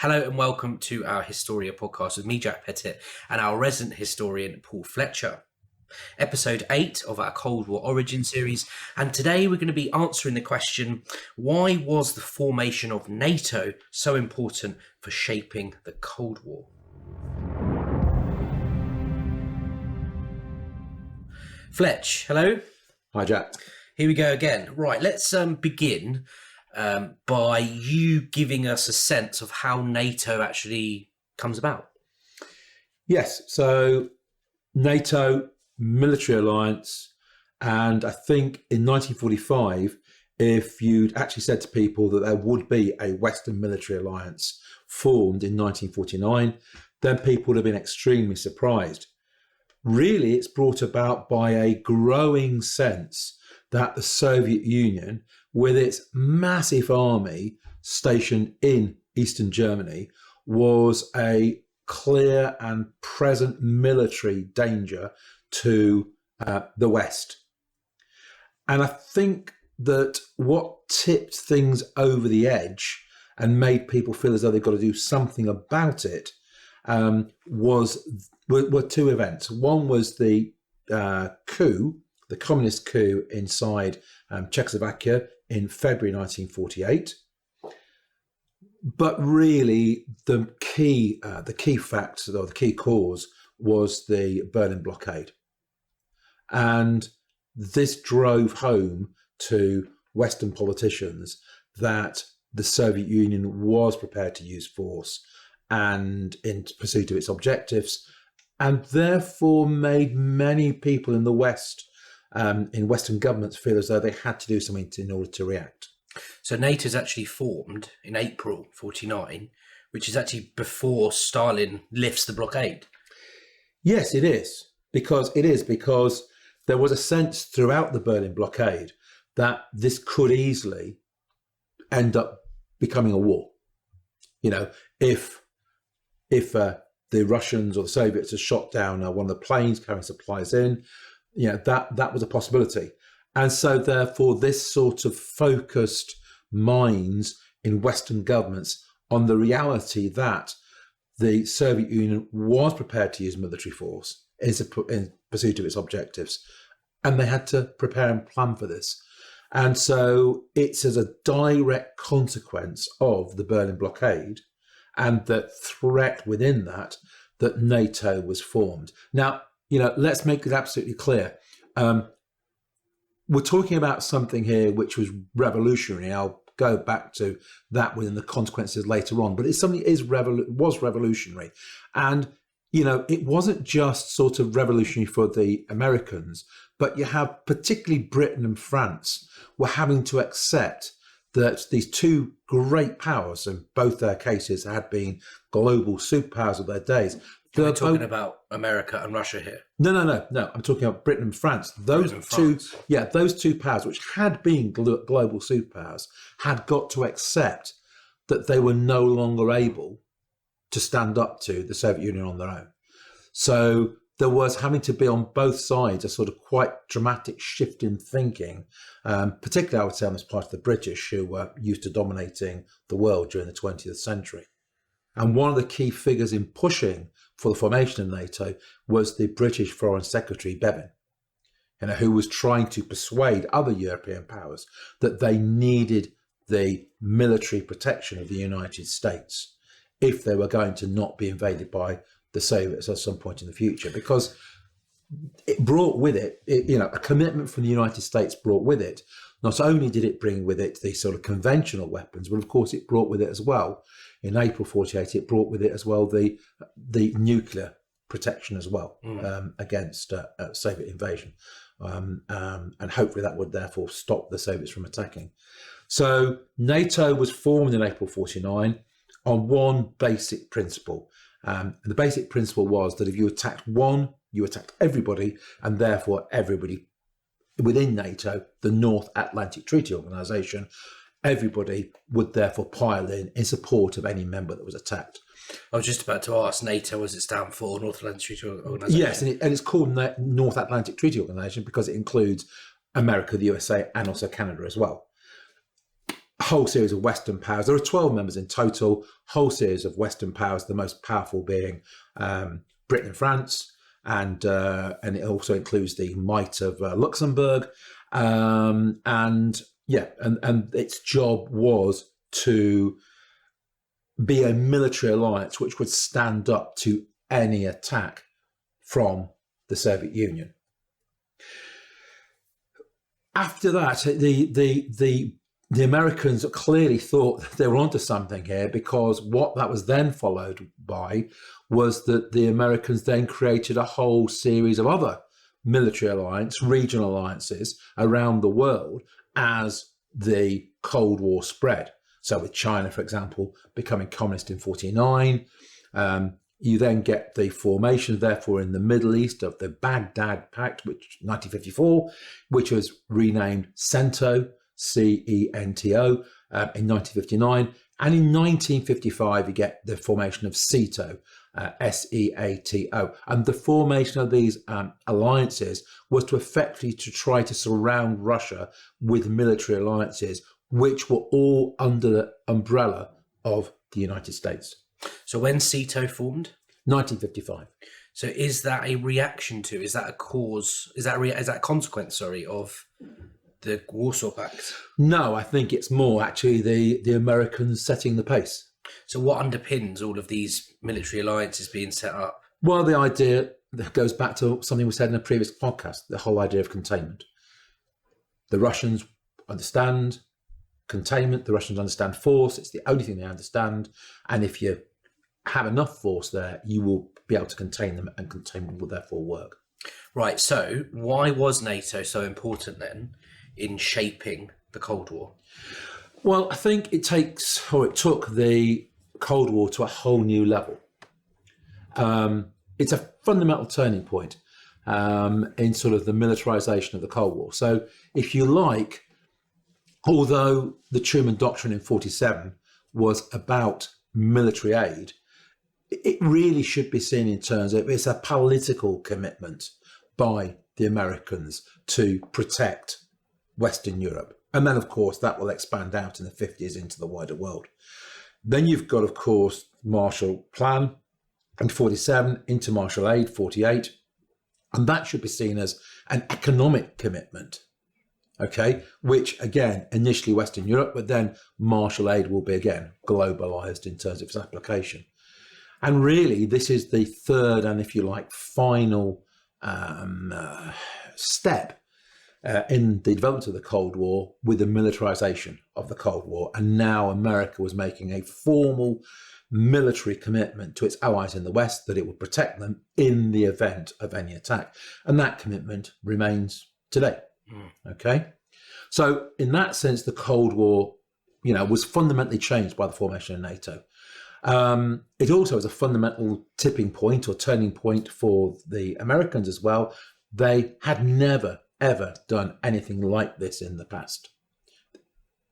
Hello and welcome to our Historia podcast with me, Jack Pettit, and our resident historian, Paul Fletcher. Episode 8 of our Cold War Origin series, and today we're going to be answering the question, why was the formation of NATO so important for shaping the Cold War? Fletch, hello. Hi, Jack. Here we go again. Right, let's begin by you giving us a sense of how NATO actually comes about. Yes, so NATO, military alliance, and I think in 1945, if you'd actually said to people that there would be a Western military alliance formed in 1949, then people would have been extremely surprised. Really, it's brought about by a growing sense that the Soviet Union, with its massive army stationed in Eastern Germany, was a clear and present military danger to the West. And I think that what tipped things over the edge and made people feel as though they've got to do something about it were two events. One was the coup, the communist coup inside Czechoslovakia in February 1948. But really, the key fact, or the key cause, was the Berlin blockade. And this drove home to Western politicians that the Soviet Union was prepared to use force and in pursuit of its objectives, and therefore made many people in the West, in Western governments, feel as though they had to do something in order to react. So NATO is actually formed in April 49, which is actually before Stalin lifts the blockade. Yes, it is. Because there was a sense throughout the Berlin blockade that this could easily end up becoming a war. You know, if the Russians or the Soviets had shot down one of the planes carrying supplies in, you know, that was a possibility. And so therefore this sort of focused minds in Western governments on the reality that the Soviet Union was prepared to use military force in pursuit of its objectives, and they had to prepare and plan for this. And so it's as a direct consequence of the Berlin blockade and the threat within that NATO was formed. Now, you know, let's make it absolutely clear. We're talking about something here which was revolutionary. I'll go back to that within the consequences later on, but it's something that was revolutionary. And, you know, it wasn't just sort of revolutionary for the Americans, but you have particularly Britain and France were having to accept that these two great powers, in both their cases, had been global superpowers of their days. We're talking about America and Russia here. No. I'm talking about Britain and France. Those two powers, which had been global superpowers, had got to accept that they were no longer able to stand up to the Soviet Union on their own. So there was having to be on both sides a sort of quite dramatic shift in thinking, particularly I would say on this part of the British, who were used to dominating the world during the 20th century. And one of the key figures in pushing for the formation of NATO was the British Foreign Secretary, Bevan, who was trying to persuade other European powers that they needed the military protection of the United States if they were going to not be invaded by the Soviets at some point in the future, because it brought with it, a commitment from the United States brought with it. Not only did it bring with it the sort of conventional weapons, but of course it brought with it as well, in April 48, it brought with it as well the nuclear protection as well against Soviet invasion. And hopefully that would therefore stop the Soviets from attacking. So NATO was formed in April 49 on one basic principle. And the basic principle was that if you attacked one, you attacked everybody, and therefore everybody within NATO, the North Atlantic Treaty Organization, everybody would therefore pile in support of any member that was attacked. I was just about to ask, NATO, as it stands for, North Atlantic Treaty Organization? Yes, and it's called North Atlantic Treaty Organization because it includes America, the USA, and also Canada as well. whole series of Western powers. There are 12 members in total, whole series of Western powers, the most powerful being Britain and France, and it also includes the might of Luxembourg. And its job was to be a military alliance which would stand up to any attack from the Soviet Union. After that, the Americans clearly thought that they were onto something here, because what that was then followed by was that the Americans then created a whole series of other military alliance, regional alliances around the world as the Cold War spread. So with China, for example, becoming communist in 1949, you then get the formation, therefore, in the Middle East of the Baghdad Pact, which 1954, which was renamed CENTO, CENTO, in 1959. And in 1955, you get the formation of SEATO, SEATO. And the formation of these alliances was to effectively to try to surround Russia with military alliances, which were all under the umbrella of the United States. So when SEATO formed? 1955. So is that a reaction to, is that a cause, is that a consequence, of the Warsaw Pact? No, I think it's more actually the Americans setting the pace. So what underpins all of these military alliances being set up? Well, the idea that goes back to something we said in a previous podcast, the whole idea of containment. The Russians understand containment, the Russians understand force, it's the only thing they understand. And if you have enough force there, you will be able to contain them, and containment will therefore work. Right, so why was NATO so important then in shaping the Cold War? Well, I think it took the Cold War to a whole new level. It's a fundamental turning point in sort of the militarization of the Cold War. So if you like, although the Truman Doctrine in 1947 was about military aid, it really should be seen in terms of it's a political commitment by the Americans to protect Western Europe. And then, of course, that will expand out in the 50s into the wider world. Then you've got, of course, Marshall Plan in 1947, into Marshall Aid, 1948. And that should be seen as an economic commitment, okay, which, again, initially Western Europe, but then Marshall Aid will be, again, globalized in terms of its application. And really, this is the third and, if you like, final step in the development of the Cold War, with the militarization of the Cold War. And now America was making a formal military commitment to its allies in the West that it would protect them in the event of any attack. And that commitment remains today. Okay. So in that sense, the Cold War, was fundamentally changed by the formation of NATO. It also was a fundamental tipping point or turning point for the Americans as well. They had never, ever done anything like this in the past.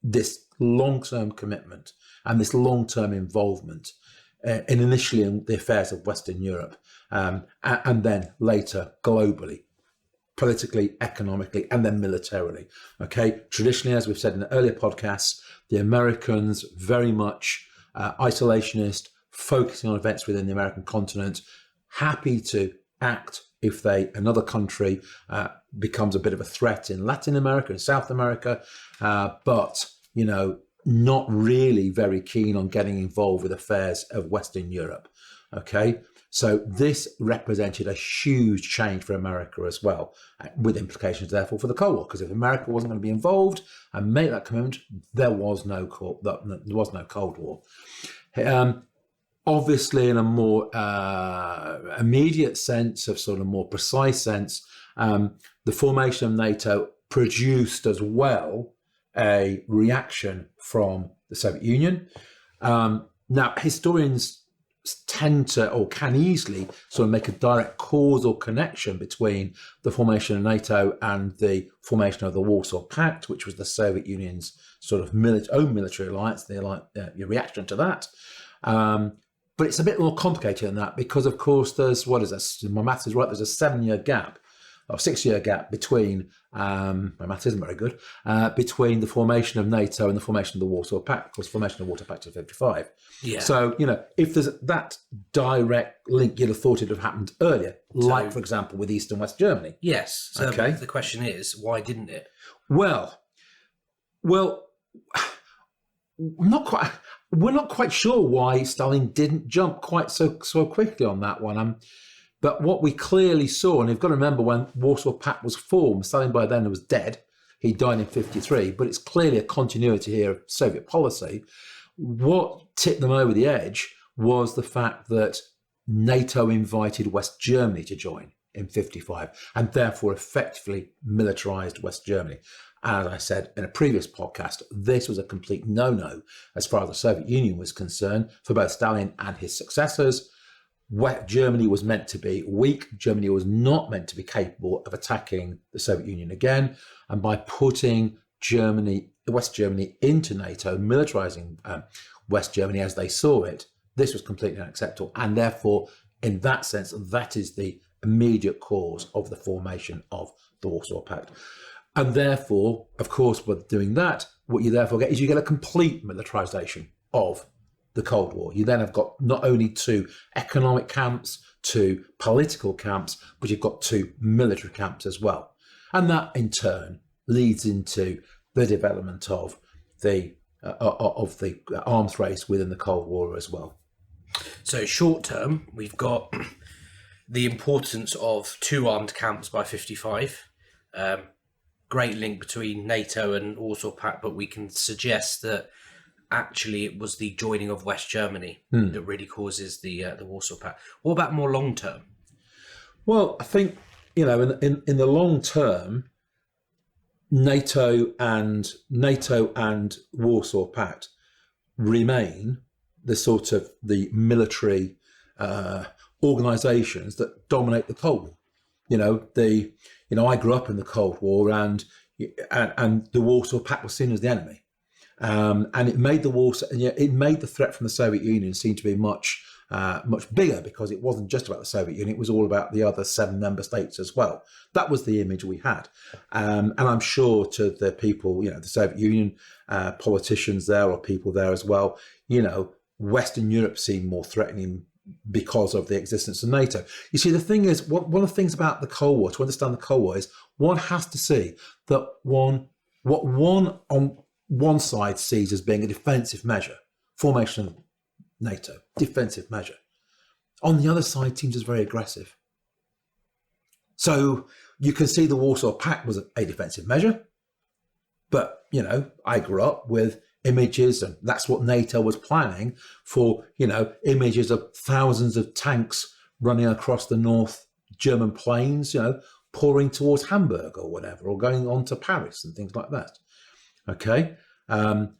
This long-term commitment and this long-term involvement initially in the affairs of Western Europe, and then later globally, politically, economically, and then militarily. Okay, traditionally, as we've said in the earlier podcasts, the Americans very much isolationist, focusing on events within the American continent, happy to act if another country becomes a bit of a threat in Latin America and South America, but not really very keen on getting involved with affairs of Western Europe. Okay, so this represented a huge change for America as well, with implications therefore for the Cold War, because if America wasn't going to be involved and make that commitment, there was no Cold War. Obviously, in a more immediate sense, of sort of more precise sense, the formation of NATO produced as well a reaction from the Soviet Union. Now, historians tend to, or can easily, sort of make a direct causal connection between the formation of NATO and the formation of the Warsaw Pact, which was the Soviet Union's sort of own military alliance, your reaction to that. But it's a bit more complicated than that, because, of course, there's, my maths is right, there's a 7-year gap or 6-year gap between, my math isn't very good, between the formation of NATO and the formation of the Warsaw Pact. Of course, formation of the Warsaw Pact in 55. Yeah. So, if there's that direct link, you'd have thought it would have happened earlier, like, for example, with East and West Germany. Yes. So Okay. the question is, why didn't it? Well, we're not quite sure why Stalin didn't jump quite so quickly on that one. But what we clearly saw, and you've got to remember when Warsaw Pact was formed, Stalin by then was dead. He died in 53, but it's clearly a continuity here of Soviet policy. What tipped them over the edge was the fact that NATO invited West Germany to join in 55 and therefore effectively militarized West Germany. As I said in a previous podcast, this was a complete no-no as far as the Soviet Union was concerned for both Stalin and his successors. Germany was meant to be weak. Germany was not meant to be capable of attacking the Soviet Union again. And by putting West Germany into NATO, militarizing West Germany as they saw it, this was completely unacceptable. And therefore, in that sense, that is the immediate cause of the formation of the Warsaw Pact. And therefore, of course, by doing that, what you therefore get is you get a complete militarization of the Cold War. You then have got not only 2 economic camps, 2 political camps, but you've got 2 military camps as well. And that in turn leads into the development of the arms race within the Cold War as well. So short term, we've got the importance of 2 armed camps by 55. Great link between NATO and Warsaw Pact, but we can suggest that actually it was the joining of West Germany that really causes the Warsaw Pact. What about more long term? Well, I think in the long term, NATO and Warsaw Pact remain the sort of the military organisations that dominate the Cold War. I grew up in the Cold War, and the Warsaw Pact was seen as the enemy. And it made the threat from the Soviet Union seem to be much bigger, because it wasn't just about the Soviet Union; it was all about the other 7 member states as well. That was the image we had, and I'm sure to the people, the Soviet Union politicians there, or people there as well, Western Europe seemed more threatening because of the existence of NATO. You see, the thing is, one of the things about the Cold War, to understand the Cold War, is one has to see that what one on one side sees as being a defensive measure, formation of NATO, defensive measure, on the other side seems as very aggressive. So you can see the Warsaw Pact was a defensive measure, but I grew up with images, and that's what NATO was planning for, images of thousands of tanks running across the North German plains, pouring towards Hamburg or whatever, or going on to Paris and things like that. Okay, and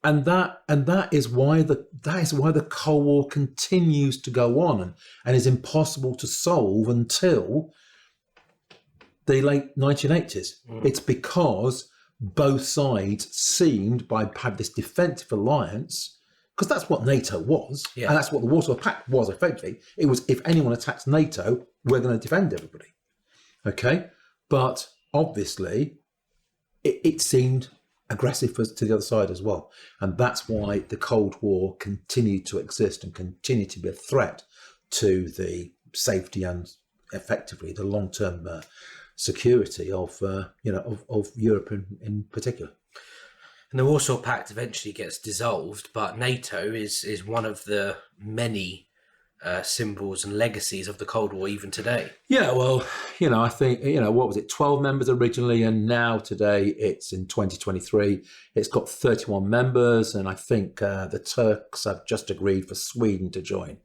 that is why the Cold War continues to go on and is impossible to solve until the late 1980s. It's because both sides seemed, by having this defensive alliance, because that's what NATO was, and that's what the Warsaw Pact was effectively. It was, if anyone attacks NATO, we're going to defend everybody. Okay, but obviously it seemed aggressive to the other side as well, and that's why the Cold War continued to exist and continued to be a threat to the safety and effectively the long-term security of Europe in particular. And the Warsaw Pact eventually gets dissolved, but NATO is one of the many symbols and legacies of the Cold War even today. Yeah, well, I think, what was it, 12 members originally, and now today it's in 2023. It's got 31 members, and I think the Turks have just agreed for Sweden to join.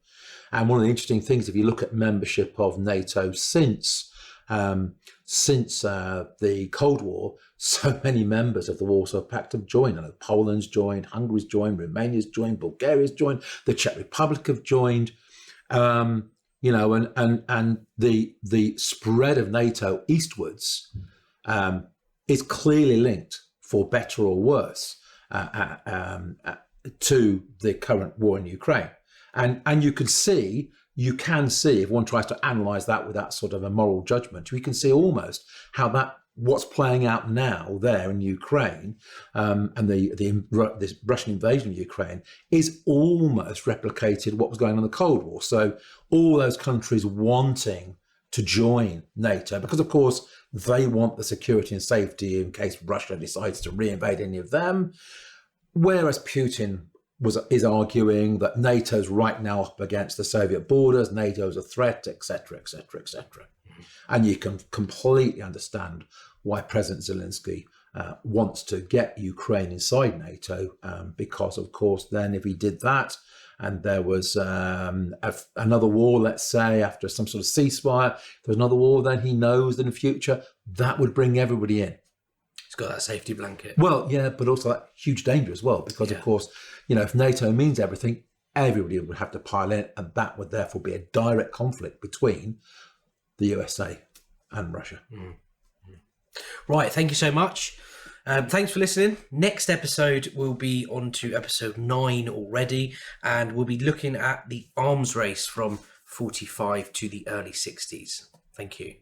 And one of the interesting things, if you look at membership of NATO since the Cold War, so many members of the Warsaw Pact have joined. I know Poland's joined, Hungary's joined, Romania's joined, Bulgaria's joined, the Czech Republic have joined. And the spread of NATO eastwards is clearly linked, for better or worse, to the current war in Ukraine. And you can see you can see, if one tries to analyse that with that sort of a moral judgment, we can see almost how what's playing out now there in Ukraine, and this Russian invasion of Ukraine is almost replicated what was going on in the Cold War. So all those countries wanting to join NATO, because of course they want the security and safety in case Russia decides to reinvade any of them, whereas Putin is arguing that NATO's right now up against the Soviet borders, NATO's a threat, etc., etc., etc. And you can completely understand why President Zelensky wants to get Ukraine inside NATO, because, of course, then if he did that and there was another war, let's say, after some sort of ceasefire, if there's another war, then he knows that in the future that would bring everybody in. He's got that safety blanket. Well, yeah, but also that huge danger as well, because, of course, if NATO means everything, everybody would have to pile in, and that would therefore be a direct conflict between the USA and Russia. Right, thank you so much. Thanks for listening. Next episode will be on to episode 9 already, and we'll be looking at the arms race from 45 to the early 60s. Thank you.